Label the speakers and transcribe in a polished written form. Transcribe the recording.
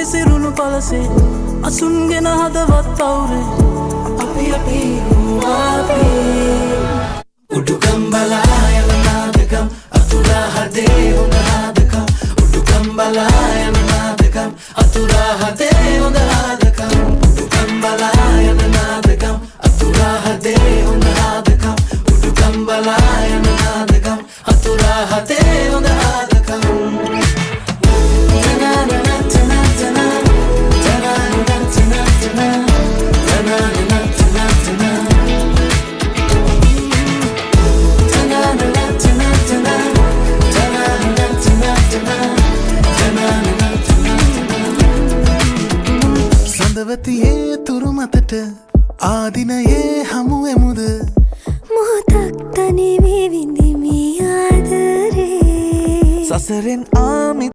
Speaker 1: විසිරුණු පලසේ අසුන්ගෙන හදවත් අවුරේ අපි උඩුකම් බලා යන නාදකම් අතුරා හදේ හොඳ ආදකම් උඩුකම් බලා යන නාදකම් අතුරා හදේ හොඳ ආදකම් උඩුකම් බලා යන නාදකම් අතුරා හදේ හොඳ ආදකම් උඩුකම් බලා යන නාදකම් අතුරා හදේ හොඳ ආදකම් සඳවතියේ තුරු මතට ආදිනයේ හමු එමුද
Speaker 2: මොහොතක් තනි වී විඳිමි ආදරේ
Speaker 1: සසරෙන් ආමි